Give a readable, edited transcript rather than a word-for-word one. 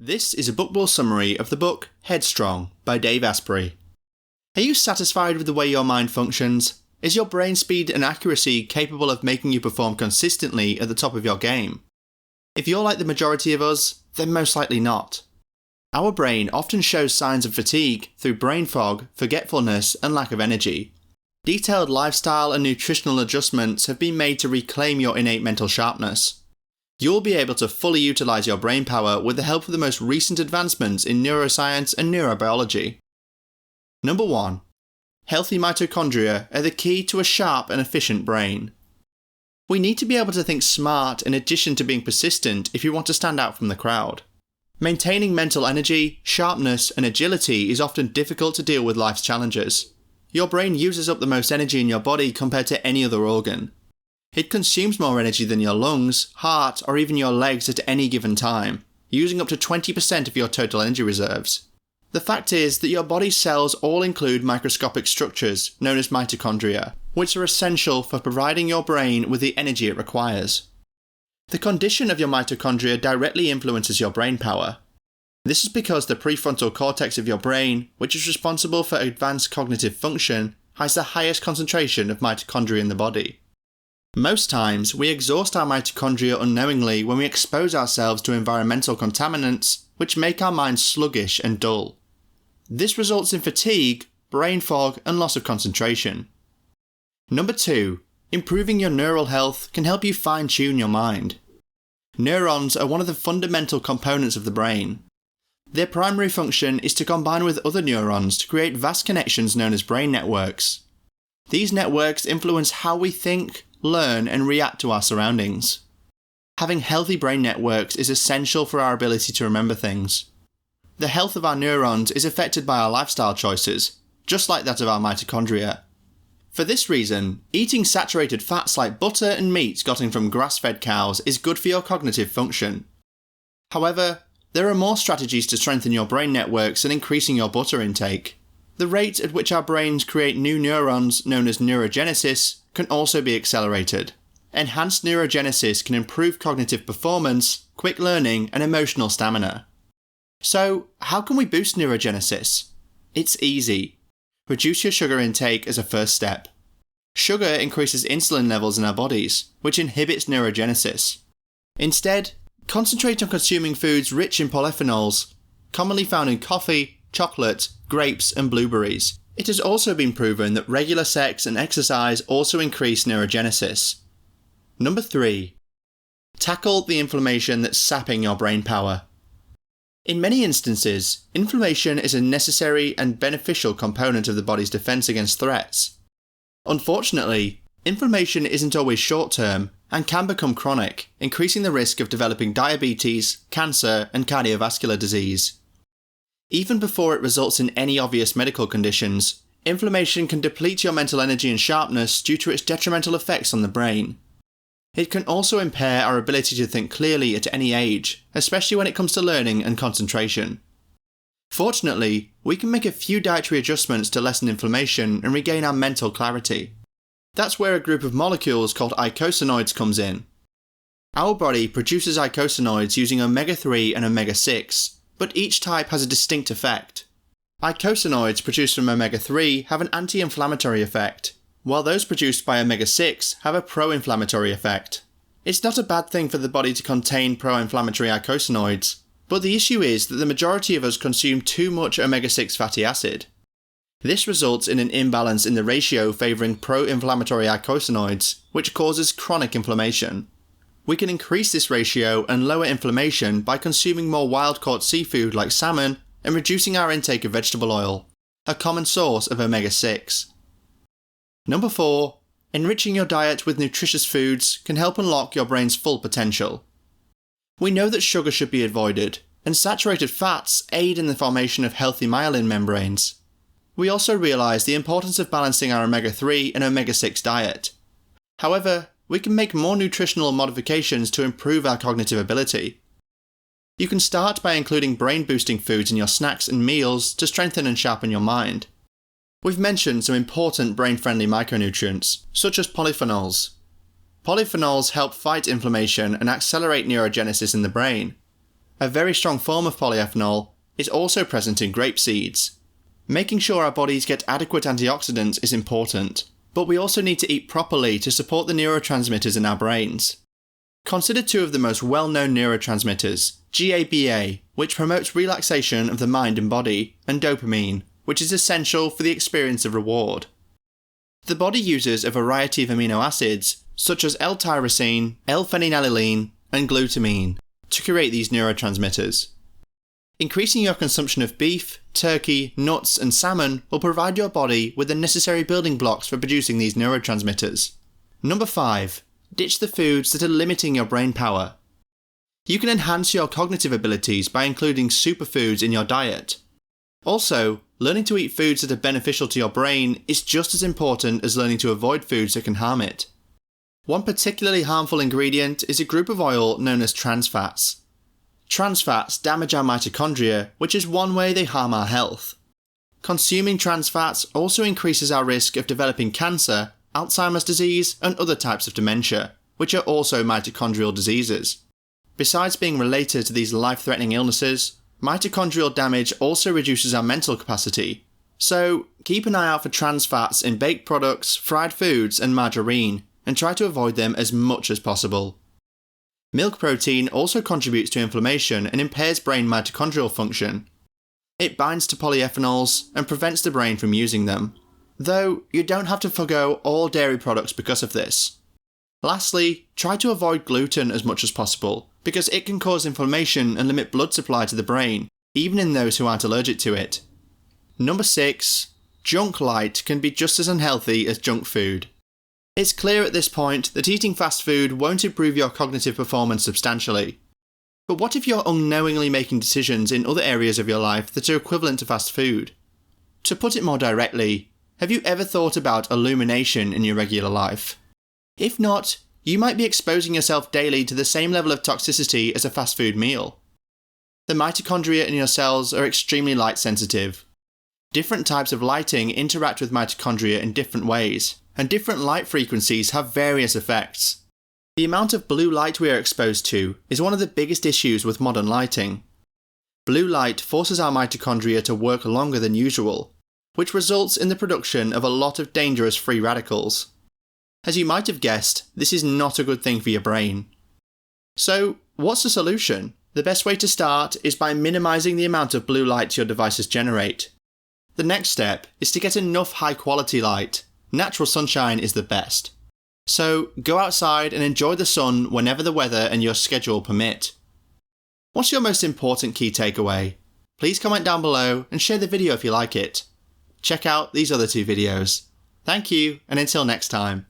This is a bookable summary of the book Headstrong by Dave Asprey. Are you satisfied with the way your mind functions? Is your brain speed and accuracy capable of making you perform consistently at the top of your game? If you're like the majority of us, then most likely not. Our brain often shows signs of fatigue through brain fog, forgetfulness, and lack of energy. Detailed lifestyle and nutritional adjustments have been made to reclaim your innate mental sharpness. You'll be able to fully utilize your brain power with the help of the most recent advancements in neuroscience and neurobiology. Number 1. Healthy mitochondria are the key to a sharp and efficient brain. We need to be able to think smart in addition to being persistent if you want to stand out from the crowd. Maintaining mental energy, sharpness, and agility is often difficult to deal with life's challenges. Your brain uses up the most energy in your body compared to any other organ. It consumes more energy than your lungs, heart, or even your legs at any given time, using up to 20% of your total energy reserves. The fact is that your body's cells all include microscopic structures known as mitochondria, which are essential for providing your brain with the energy it requires. The condition of your mitochondria directly influences your brain power. This is because the prefrontal cortex of your brain, which is responsible for advanced cognitive function, has the highest concentration of mitochondria in the body. Most times, we exhaust our mitochondria unknowingly when we expose ourselves to environmental contaminants, which make our minds sluggish and dull. This results in fatigue, brain fog, and loss of concentration. Number 2. Improving your neural health can help you fine-tune your mind. Neurons are one of the fundamental components of the brain. Their primary function is to combine with other neurons to create vast connections known as brain networks. These networks influence how we think, learn, and react to our surroundings. Having healthy brain networks is essential for our ability to remember things. The health of our neurons is affected by our lifestyle choices, just like that of our mitochondria. For this reason, eating saturated fats like butter and meat gotten from grass-fed cows is good for your cognitive function. However, there are more strategies to strengthen your brain networks and increasing your butter intake. The rate at which our brains create new neurons, known as neurogenesis, can also be accelerated. Enhanced neurogenesis can improve cognitive performance, quick learning, and emotional stamina. So, how can we boost neurogenesis? It's easy. Reduce your sugar intake as a first step. Sugar increases insulin levels in our bodies, which inhibits neurogenesis. Instead, concentrate on consuming foods rich in polyphenols, commonly found in coffee, chocolate, grapes, and blueberries. It has also been proven that regular sex and exercise also increase neurogenesis. Number 3. Tackle the inflammation that's sapping your brain power. In many instances, inflammation is a necessary and beneficial component of the body's defense against threats. Unfortunately, inflammation isn't always short-term and can become chronic, increasing the risk of developing diabetes, cancer, and cardiovascular disease. Even before it results in any obvious medical conditions, inflammation can deplete your mental energy and sharpness due to its detrimental effects on the brain. It can also impair our ability to think clearly at any age, especially when it comes to learning and concentration. Fortunately, we can make a few dietary adjustments to lessen inflammation and regain our mental clarity. That's where a group of molecules called eicosanoids comes in. Our body produces eicosanoids using omega-3 and omega-6, but each type has a distinct effect. Eicosanoids produced from omega-3 have an anti-inflammatory effect, while those produced by omega-6 have a pro-inflammatory effect. It's not a bad thing for the body to contain pro-inflammatory eicosanoids, but the issue is that the majority of us consume too much omega-6 fatty acid. This results in an imbalance in the ratio favouring pro-inflammatory eicosanoids, which causes chronic inflammation. We can increase this ratio and lower inflammation by consuming more wild-caught seafood like salmon and reducing our intake of vegetable oil, a common source of omega-6. Number 4. Enriching your diet with nutritious foods can help unlock your brain's full potential. We know that sugar should be avoided, and saturated fats aid in the formation of healthy myelin membranes. We also realise the importance of balancing our omega-3 and omega-6 diet. However, we can make more nutritional modifications to improve our cognitive ability. You can start by including brain-boosting foods in your snacks and meals to strengthen and sharpen your mind. We've mentioned some important brain-friendly micronutrients, such as polyphenols. Polyphenols help fight inflammation and accelerate neurogenesis in the brain. a very strong form of polyphenol, is also present in grape seeds. Making sure our bodies get adequate antioxidants is important, but we also need to eat properly to support the neurotransmitters in our brains. Consider two of the most well-known neurotransmitters, GABA, which promotes relaxation of the mind and body, and dopamine, which is essential for the experience of reward. The body uses a variety of amino acids, such as L-tyrosine, L-phenylalanine, and glutamine, to create these neurotransmitters. Increasing your consumption of beef, turkey, nuts, and salmon will provide your body with the necessary building blocks for producing these neurotransmitters. Number 5. Ditch the foods that are limiting your brain power. You can enhance your cognitive abilities by including superfoods in your diet. Also, learning to eat foods that are beneficial to your brain is just as important as learning to avoid foods that can harm it. One particularly harmful ingredient is a group of oil known as trans fats. Trans fats damage our mitochondria, which is one way they harm our health. Consuming trans fats also increases our risk of developing cancer, Alzheimer's disease, and other types of dementia, which are also mitochondrial diseases. Besides being related to these life-threatening illnesses, mitochondrial damage also reduces our mental capacity. So, keep an eye out for trans fats in baked products, fried foods, and margarine, and try to avoid them as much as possible. Milk protein also contributes to inflammation and impairs brain mitochondrial function. It binds to polyphenols and prevents the brain from using them. Though, you don't have to forgo all dairy products because of this. Lastly, try to avoid gluten as much as possible, because it can cause inflammation and limit blood supply to the brain, even in those who aren't allergic to it. Number 6. Junk light can be just as unhealthy as junk food. It's clear at this point that eating fast food won't improve your cognitive performance substantially. But what if you're unknowingly making decisions in other areas of your life that are equivalent to fast food? To put it more directly, have you ever thought about illumination in your regular life? If not, you might be exposing yourself daily to the same level of toxicity as a fast food meal. The mitochondria in your cells are extremely light sensitive. Different types of lighting interact with mitochondria in different ways, and different light frequencies have various effects. The amount of blue light we are exposed to is one of the biggest issues with modern lighting. Blue light forces our mitochondria to work longer than usual, which results in the production of a lot of dangerous free radicals. As you might have guessed, this is not a good thing for your brain. So, what's the solution? The best way to start is by minimizing the amount of blue light your devices generate. The next step is to get enough high-quality light. Natural sunshine is the best. So, go outside and enjoy the sun whenever the weather and your schedule permit. What's your most important key takeaway? Please comment down below and share the video if you like it. Check out these other 2 videos. Thank you, and until next time.